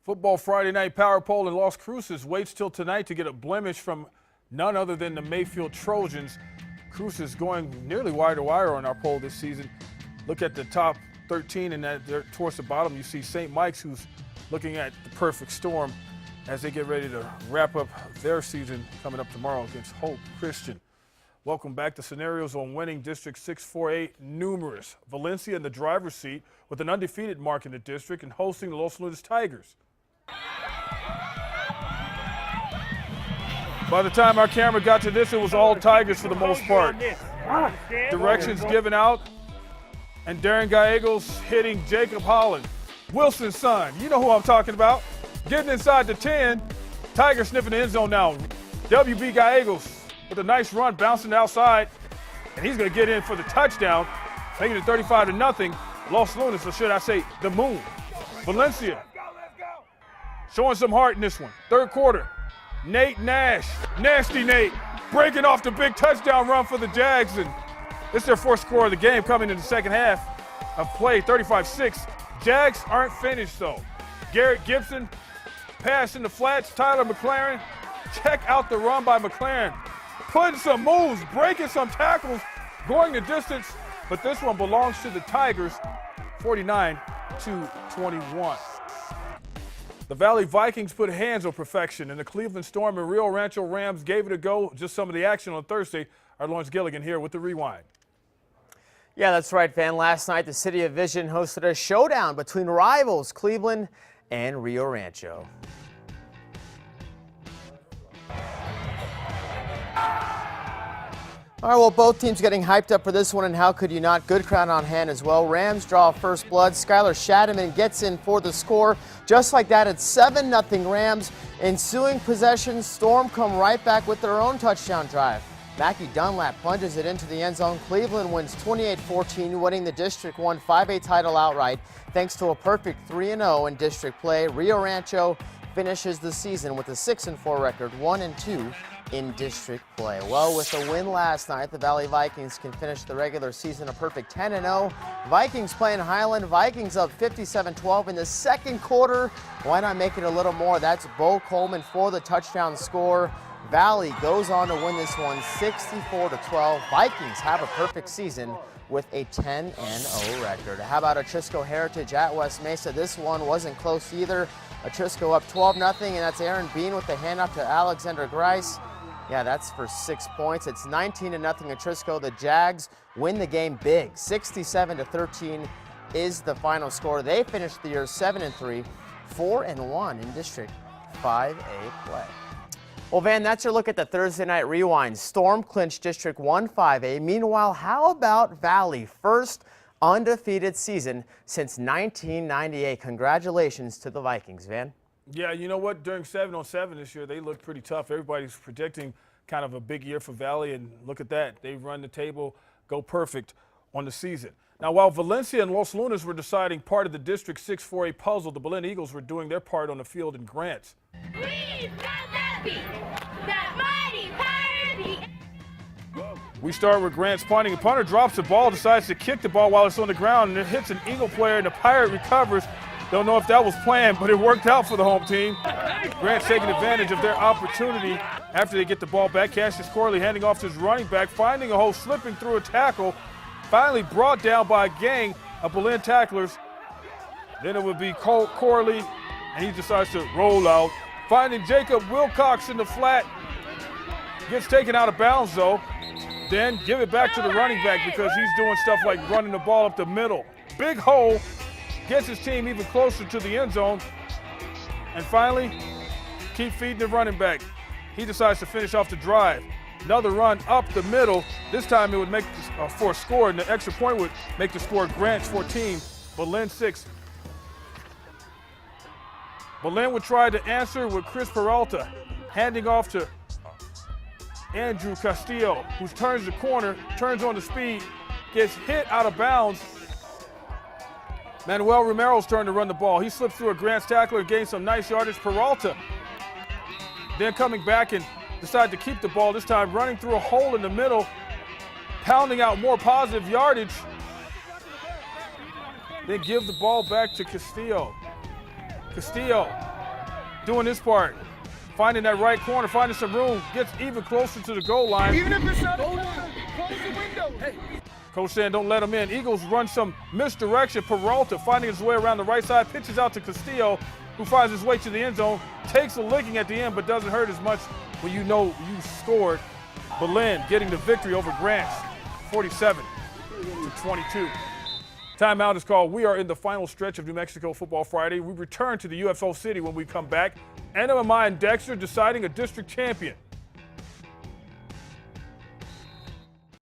Football Friday night power poll in Las Cruces waits till tonight to get a blemish from none other than the Mayfield Trojans. Cruces going nearly wire to wire on our poll this season. Look at the top 13, and there towards the bottom you see St. Mike's, who's looking at the perfect storm as they get ready to wrap up their season coming up tomorrow against Hope Christian. Welcome back. The scenarios on winning District 648 numerous. Valencia in the driver's seat with an undefeated mark in the district and hosting the Los Lunas Tigers. By the time our camera got to this, it was all Tigers for the most part. Directions given out, and Darren Gallegos hitting Jacob Holland, Wilson's son. You know who I'm talking about. Getting inside the 10, Tigers sniffing the end zone now. WB Gallegos with a nice run, bouncing outside, and he's going to get in for the touchdown, making it 35-0. Los Lunas, or should I say, the Moon. Valencia showing some heart in this one. Third quarter, Nate Nash, nasty Nate, breaking off the big touchdown run for the Jags, and it's their fourth score of the game coming in the second half of play, 35-6. Jags aren't finished, though. Garrett Gibson, pass in the flats, Tyler McLaren. Check out the run by McLaren. Putting some moves, breaking some tackles, going the distance, but this one belongs to the Tigers, 49-21. The Valley Vikings put hands on perfection, and the Cleveland Storm and Rio Rancho Rams gave it a go. Just some of the action on Thursday. Our Lawrence Gilligan here with the rewind. Yeah, that's right, Van. Last night, the City of Vision hosted a showdown between rivals Cleveland and Rio Rancho. All right, well, both teams getting hyped up for this one, and how could you not? Good crowd on hand as well. Rams draw first blood. Skylar Shadman gets in for the score. Just like that, it's 7-0 Rams. Ensuing possession, Storm come right back with their own touchdown drive. Mackie Dunlap plunges it into the end zone. Cleveland wins 28-14, winning the District 1 5A title outright thanks to a perfect 3-0 in district play. Rio Rancho finishes the season with a 6-4 record, 1-2 in district play. Well, with a win last night, the Valley Vikings can finish the regular season a perfect 10-0. Vikings playing Highland. Vikings up 57-12 in the second quarter. Why not make it a little more? That's Bo Coleman for the touchdown score. Valley goes on to win this one 64-12. Vikings have a perfect season with a 10-0 record. How about Atrisco Heritage at West Mesa? This one wasn't close either. Atrisco up 12-0, and that's Aaron Bean with the handoff to Alexander Grice. Yeah, that's for 6 points. It's 19-0 Atrisco. The Jags win the game big. 67-13 is the final score. They finished the year 7-3, 4-1 in District 5A play. Well, Van, that's your look at the Thursday Night Rewind. Storm clinched District 1 5A. Meanwhile, how about Valley? First undefeated season since 1998. Congratulations to the Vikings, Van. Yeah, you know what? During 7-on-7 this year, they looked pretty tough. Everybody's predicting kind of a big year for Valley, and look at that. They run the table, go perfect on the season. Now, while Valencia and Los Lunas were deciding part of the District 6 4A puzzle, the Belen Eagles were doing their part on the field in Grants. We start with Grant's punting. The punter drops the ball, decides to kick the ball while it's on the ground, and it hits an Eagle player, and the Pirate recovers. Don't know if that was planned, but it worked out for the home team. Grant's taking advantage of their opportunity after they get the ball back. Cassius Corley handing off to his running back, finding a hole, slipping through a tackle, finally brought down by a gang of Belen tacklers. Then it would be Corley, and he decides to roll out, finding Jacob Wilcox in the flat. Gets taken out of bounds, though. Then give it back to the running back because he's doing stuff like running the ball up the middle. Big hole. Gets his team even closer to the end zone. And finally, keep feeding the running back. He decides to finish off the drive. Another run up the middle. This time it would make for a score, and the extra point would make the score Grants 14, Belen 6. Belen would try to answer with Chris Peralta, handing off to Andrew Castillo, who turns the corner, turns on the speed, gets hit out of bounds. Manuel Romero's turn to run the ball. He slips through a Grants tackler, gains some nice yardage. Peralta then coming back and decide to keep the ball, this time running through a hole in the middle, pounding out more positive yardage. Then give the ball back to Castillo. Castillo doing his part. Finding that right corner, finding some room, gets even closer to the goal line. Even if it's not close the window. Hey. Coach saying don't let him in. Eagles run some misdirection. Peralta finding his way around the right side, pitches out to Castillo, who finds his way to the end zone, takes a licking at the end, but doesn't hurt as much when you know you scored. Belen getting the victory over Grant, 47-22. Timeout is called. We are in the final stretch of New Mexico Football Friday. We return to the UFO City when we come back. NMI and Dexter deciding a district champion.